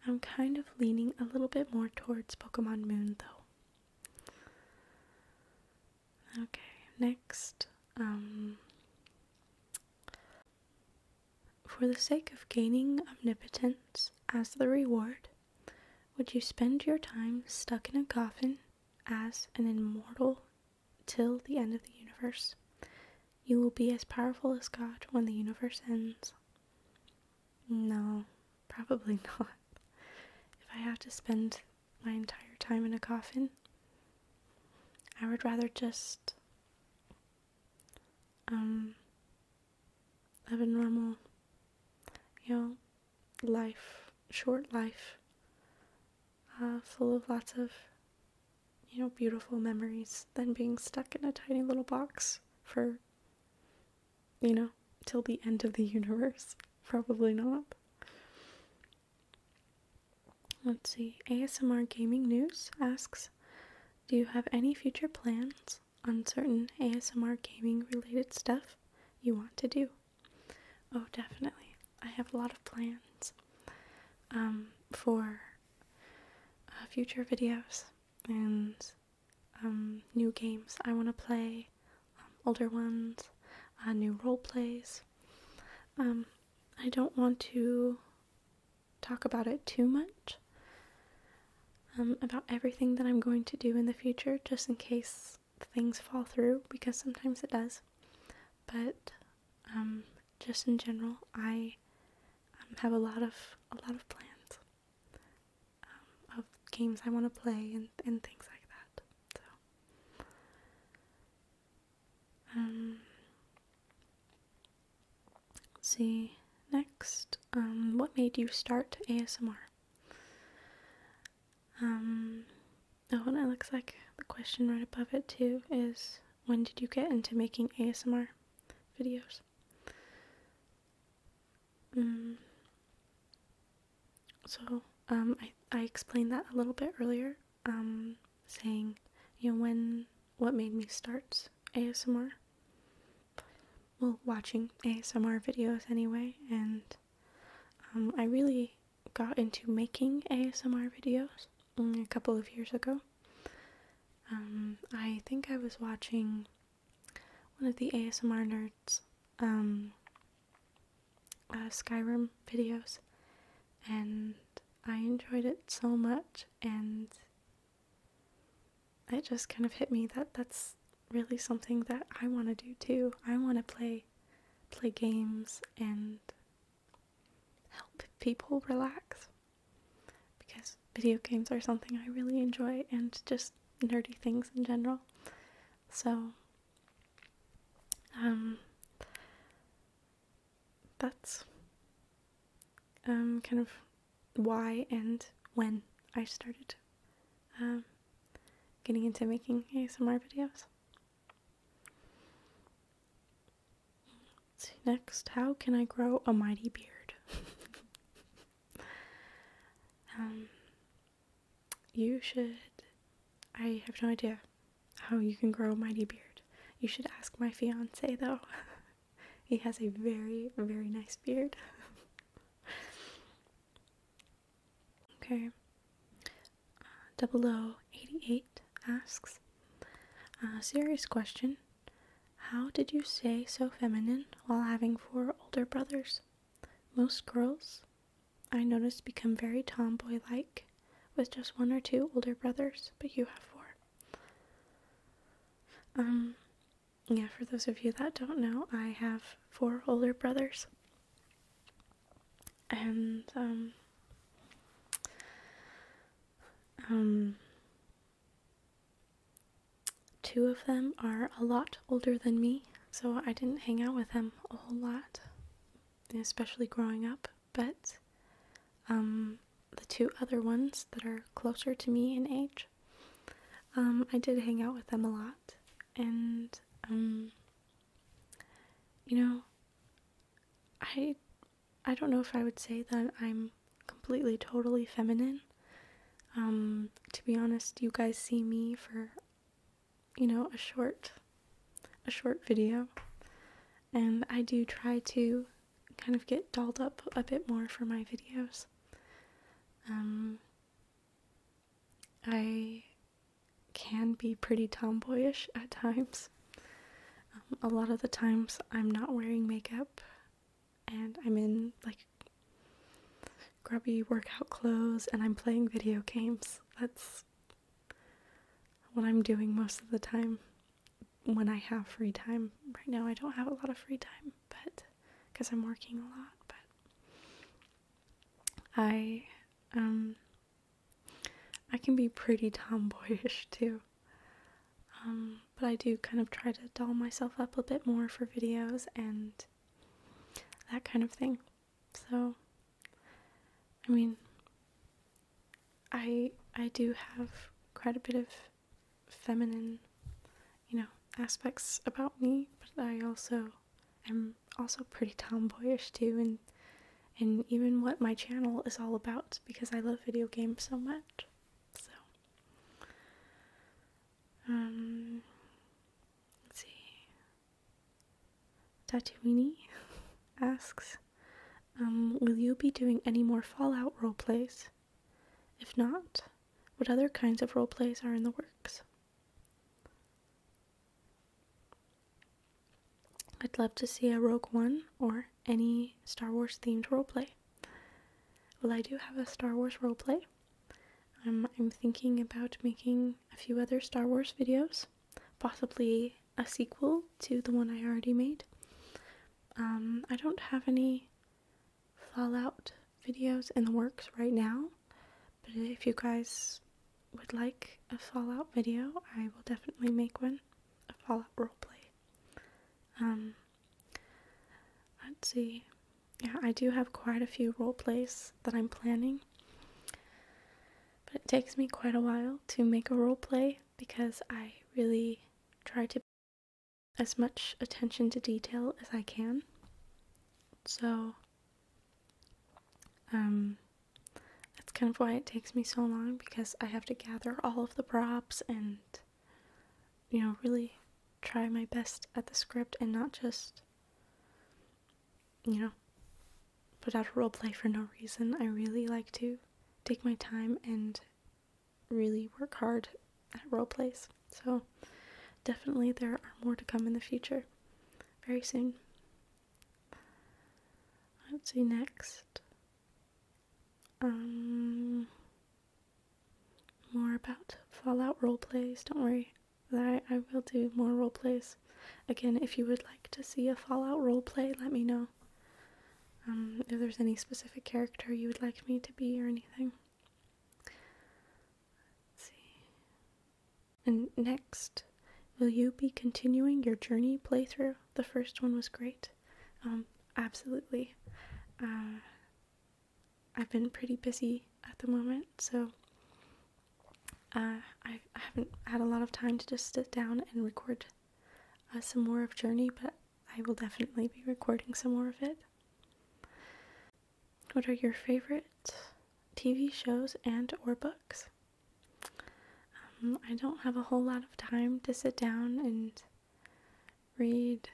I'm kind of leaning a little bit more towards Pokemon Moon though. Okay, next. For the sake of gaining omnipotence as the reward, would you spend your time stuck in a coffin as an immortal till the end of the universe? You will be as powerful as God when the universe ends. No, probably not. If I have to spend my entire time in a coffin, I would rather just have a normal, life, short life, full of lots of, beautiful memories than being stuck in a tiny little box for, till the end of the universe. Probably not. Let's see. ASMR Gaming News asks, do you have any future plans on certain ASMR gaming related stuff you want to do? Oh, definitely. I have a lot of plans for future videos and new games I want to play, older ones, new role plays. I don't want to talk about it too much, about everything that I'm going to do in the future, just in case things fall through, because sometimes it does. But just in general, I have a lot of plans of games I want to play and things like that. So, let's see. Next, what made you start ASMR? Oh, and it looks like the question right above it too is, when did you get into making ASMR videos? So, I explained that a little bit earlier, saying, what made me start ASMR? Well, watching ASMR videos anyway, and I really got into making ASMR videos a couple of years ago. I think I was watching one of the ASMR nerds, Skyrim videos, and I enjoyed it so much, and it just kind of hit me that that's really something that I want to do too. I want to play games and help people relax, because video games are something I really enjoy, and just nerdy things in general. So that's kind of why and when I started getting into making ASMR videos. Let's see, next, how can I grow a mighty beard? You should, I have no idea how you can grow a mighty beard. You should ask my fiance though. He has a very, very nice beard. Okay. 0088 asks, serious question. How did you stay so feminine while having 4 older brothers? Most girls, I noticed, become very tomboy-like with just 1 or 2 older brothers, but you have 4. Yeah, for those of you that don't know, I have 4 older brothers. And, 2 of them are a lot older than me, so I didn't hang out with them a whole lot, especially growing up, but the 2 other ones that are closer to me in age, I did hang out with them a lot, and I don't know if I would say that I'm completely, totally feminine. To be honest, you guys see me for, a short video, and I do try to kind of get dolled up a bit more for my videos. I can be pretty tomboyish at times. A lot of the times I'm not wearing makeup, and and I'm in like grubby workout clothes and I'm playing video games. That's what I'm doing most of the time when I have free time. Right now I don't have a lot of free time, but because I'm working a lot, but I can be pretty tomboyish too. But I do kind of try to doll myself up a bit more for videos and that kind of thing. So, I mean, I do have quite a bit of feminine, aspects about me, but I also am also pretty tomboyish too, and even what my channel is all about, because I love video games so much. So, let's see. Tatooini asks, will you be doing any more Fallout roleplays? If not, what other kinds of roleplays are in the works? I'd love to see a Rogue One or any Star Wars themed roleplay. Well, I do have a Star Wars roleplay. I'm thinking about making a few other Star Wars videos, possibly a sequel to the one I already made. I don't have any Fallout videos in the works right now, but if you guys would like a Fallout video, I will definitely make one, a Fallout roleplay. Let's see. Yeah, I do have quite a few roleplays that I'm planning, but it takes me quite a while to make a roleplay because I really try to pay as much attention to detail as I can. So, that's kind of why it takes me so long, because I have to gather all of the props and, really try my best at the script and not just, put out a roleplay for no reason. I really like to take my time and really work hard at roleplays. So definitely there are more to come in the future, very soon. Let's see next. More about Fallout roleplays. Don't worry, I will do more roleplays. Again, if you would like to see a Fallout roleplay, let me know. If there's any specific character you would like me to be or anything. Let's see. And next, will you be continuing your Journey playthrough? The first one was great. Absolutely. I've been pretty busy at the moment, so I haven't had a lot of time to just sit down and record some more of Journey, but I will definitely be recording some more of it. What are your favorite TV shows and or books? I don't have a whole lot of time to sit down and read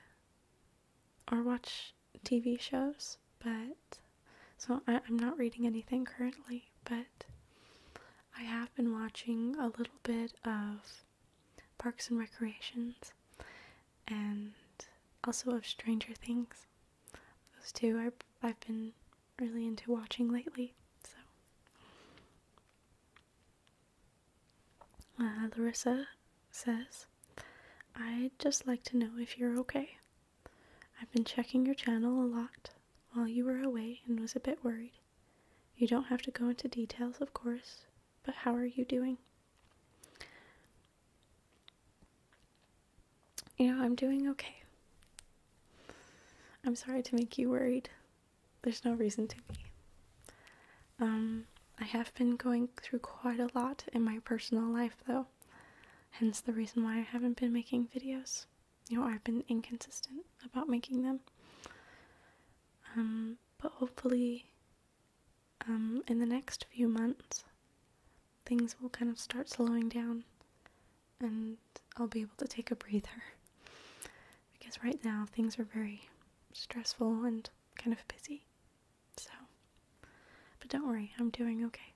or watch TV shows, so I'm not reading anything currently, but I have been watching a little bit of Parks and Recreations and also of Stranger Things. Those two I've been really into watching lately. So Larissa says, I'd just like to know if you're okay. I've been checking your channel a lot while you were away and was a bit worried. You don't have to go into details, of course, but how are you doing? I'm doing okay. I'm sorry to make you worried. There's no reason to be. I have been going through quite a lot in my personal life, though. Hence the reason why I haven't been making videos. I've been inconsistent about making them. But hopefully, in the next few months, things will kind of start slowing down and I'll be able to take a breather. Because right now, things are very stressful and kind of busy. So, but don't worry, I'm doing okay.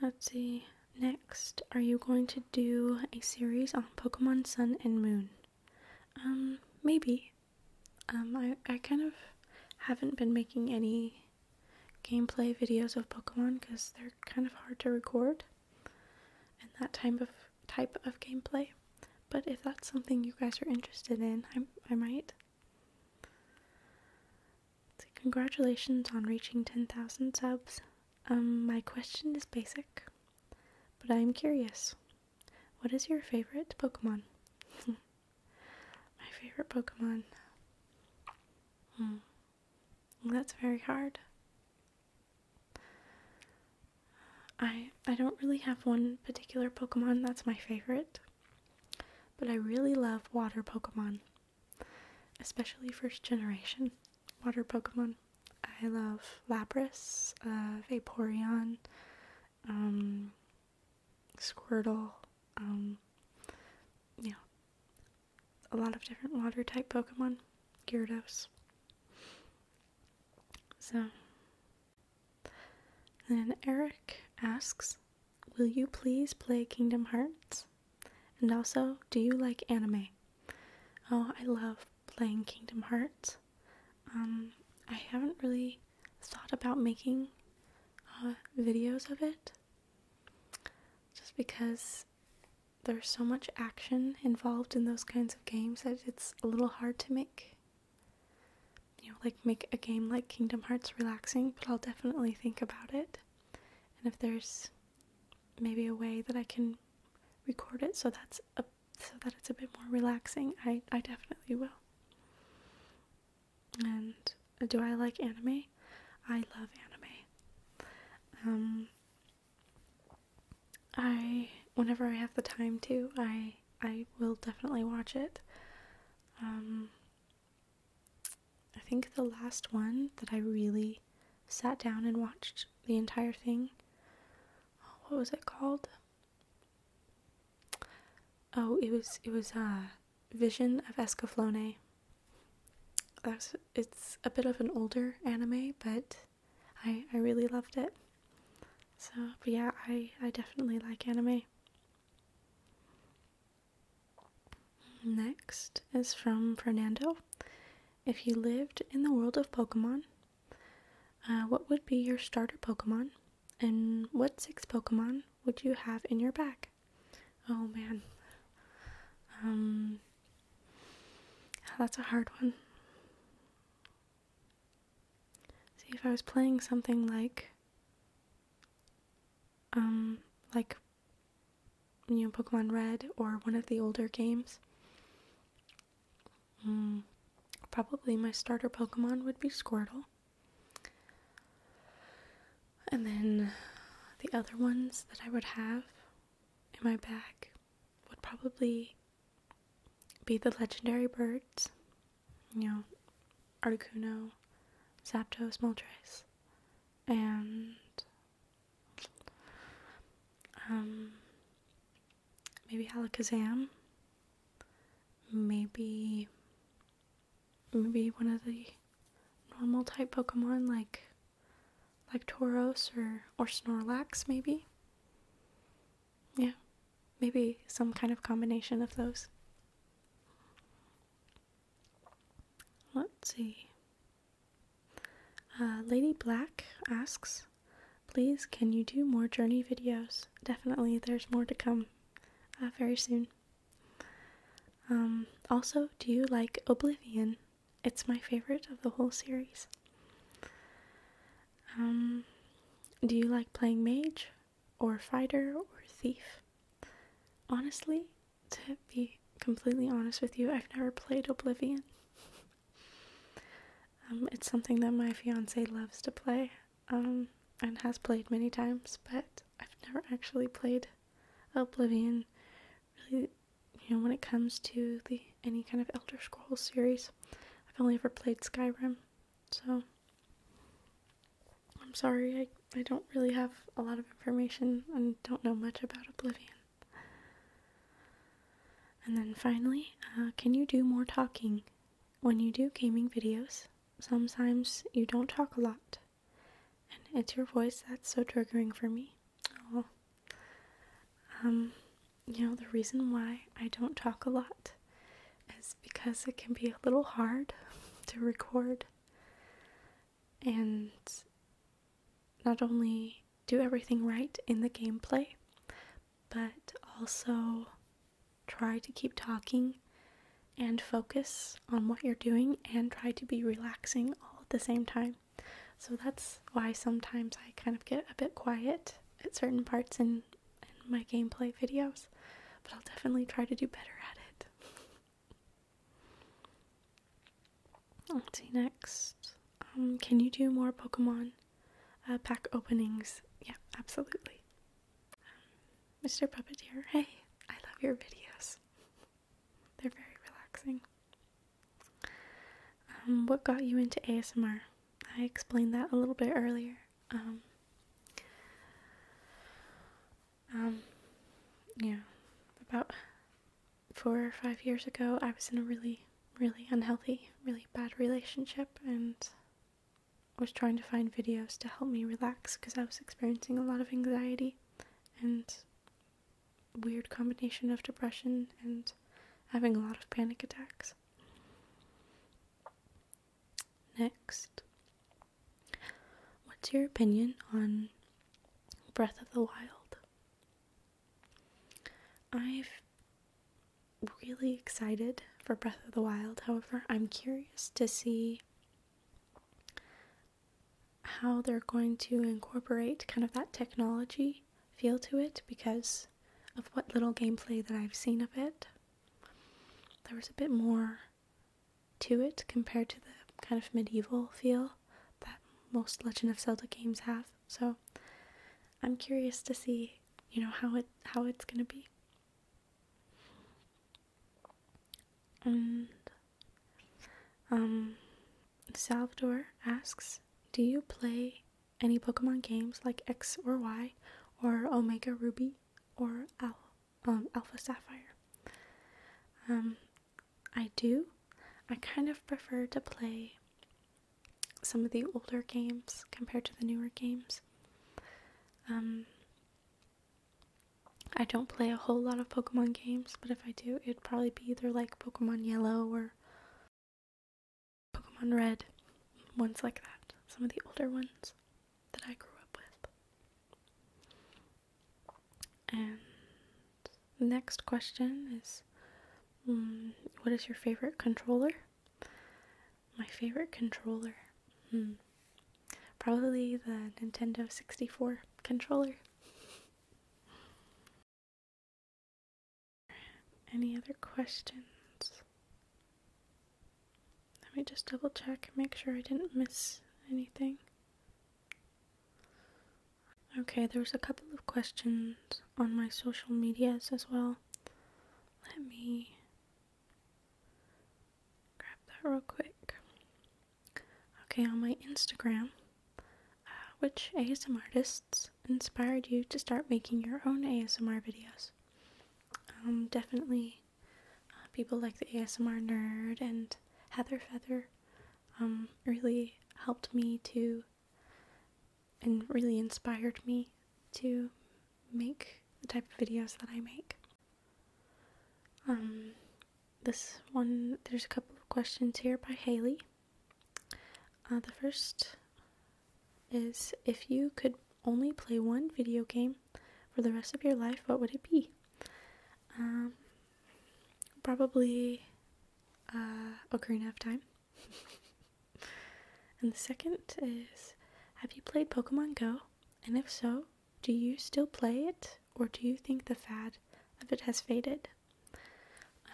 Let's see. Next, are you going to do a series on Pokemon Sun and Moon? Maybe. I kind of haven't been making any gameplay videos of Pokemon because they're kind of hard to record and that type of gameplay. But if that's something you guys are interested in, I might. So congratulations on reaching 10,000 subs. My question is basic, but I am curious. What is your favorite Pokemon? My favorite Pokemon. That's very hard. I don't really have one particular Pokemon that's my favorite, but I really love water Pokemon, especially first generation water Pokemon. I love Lapras, Vaporeon, Squirtle, a lot of different water type Pokemon, Gyarados. So, then Eric asks, will you please play Kingdom Hearts? And also, do you like anime? Oh, I love playing Kingdom Hearts. I haven't really thought about making videos of it, just because there's so much action involved in those kinds of games that it's a little hard to make a game like Kingdom Hearts relaxing, but I'll definitely think about it. And if there's maybe a way that I can record it so that it's a bit more relaxing, I definitely will. And do I like anime? I love anime. Whenever I have the time to, I will definitely watch it. I think the last one that I really sat down and watched the entire thing, what was it called? Oh, it was Vision of Escaflowne. It's a bit of an older anime, but I really loved it. So, but yeah, I definitely like anime. Next is from Fernando. If you lived in the world of Pokemon, what would be your starter Pokemon? And what 6 Pokemon would you have in your bag? Oh man. That's a hard one. See, if I was playing something like Pokemon Red or one of the older games, probably my starter Pokemon would be Squirtle. And then the other ones that I would have in my bag would probably be the legendary birds. Articuno, Zapdos, Moltres, and maybe Alakazam, maybe one of the normal type Pokemon like Tauros or Snorlax, maybe. Yeah, maybe some kind of combination of those. Let's see. Lady Black asks, please, can you do more journey videos? Definitely, there's more to come very soon. Also, do you like Oblivion? It's my favorite of the whole series. Do you like playing mage, or fighter, or thief? Honestly, to be completely honest with you, I've never played Oblivion. It's something that my fiance loves to play, and has played many times, but I've never actually played Oblivion. Really, when it comes to any kind of Elder Scrolls series, I've only ever played Skyrim, so I'm sorry, I don't really have a lot of information and don't know much about Oblivion. And then finally, can you do more talking? When you do gaming videos, sometimes you don't talk a lot, and it's your voice that's so triggering for me. Oh, You know, the reason why I don't talk a lot is because it can be a little hard to record and not only do everything right in the gameplay, but also try to keep talking and focus on what you're doing and try to be relaxing all at the same time. So that's why sometimes I kind of get a bit quiet at certain parts in my gameplay videos, but I'll definitely try to do better at it. Let's see, next. Can you do more Pokemon pack openings? Yeah, absolutely. Mr. Puppeteer, hey, I love your videos. They're very relaxing. What got you into ASMR? I explained that a little bit earlier. Yeah, about 4 or 5 years ago, I was in a really unhealthy, really bad relationship, and was trying to find videos to help me relax because I was experiencing a lot of anxiety and weird combination of depression and having a lot of panic attacks. Next, what's your opinion on Breath of the Wild? I'm really excited for Breath of the Wild. However, I'm curious to see how they're going to incorporate kind of that technology feel to it, because of what little gameplay that I've seen of it. There was a bit more to it compared to the kind of medieval feel that most Legend of Zelda games have. So I'm curious to see, you know, how it's gonna be. And Salvador asks, do you play any Pokemon games like X or Y or Omega Ruby or Alpha Sapphire? I do. I kind of prefer to play some of the older games compared to the newer games. I don't play a whole lot of Pokemon games, but if I do, it'd probably be either like Pokemon Yellow or Pokemon Red, ones like that. Some of the older ones that I grew up with. And the next question is, what is your favorite controller? My favorite controller? Probably the Nintendo 64 controller. Any other questions? Let me just double check and make sure I didn't miss anything. Okay, there was a couple of questions on my social medias as well. Let me grab that real quick. Okay, on my Instagram, which ASMR artists inspired you to start making your own ASMR videos? Definitely people like the ASMR Nerd and Heather Feather really helped me to, and really inspired me to make the type of videos that I make. This one, there's a couple of questions here by Haley. The first is, if you could only play one video game for the rest of your life, what would it be? Probably Ocarina of Time. And the second is, have you played Pokemon Go? And if so, do you still play it, or do you think the fad of it has faded?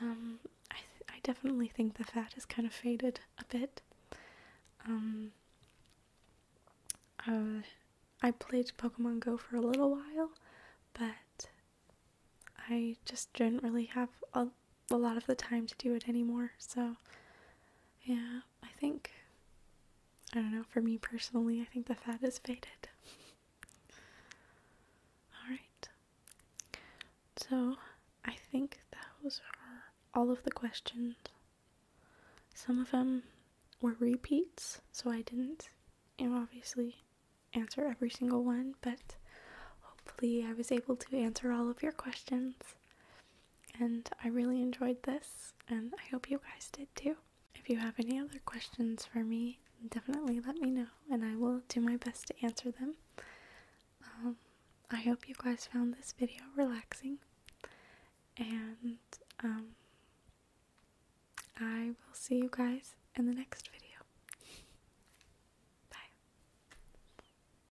I definitely think the fad has kind of faded a bit. I played Pokemon Go for a little while, but I just didn't really have a lot of the time to do it anymore. So yeah, I don't know, for me personally, I think the fad has faded. Alright, so I think those are all of the questions. Some of them were repeats, so I didn't, obviously answer every single one, but hopefully I was able to answer all of your questions. And I really enjoyed this, and I hope you guys did too. If you have any other questions for me, definitely let me know, and I will do my best to answer them. I hope you guys found this video relaxing, and I will see you guys in the next video.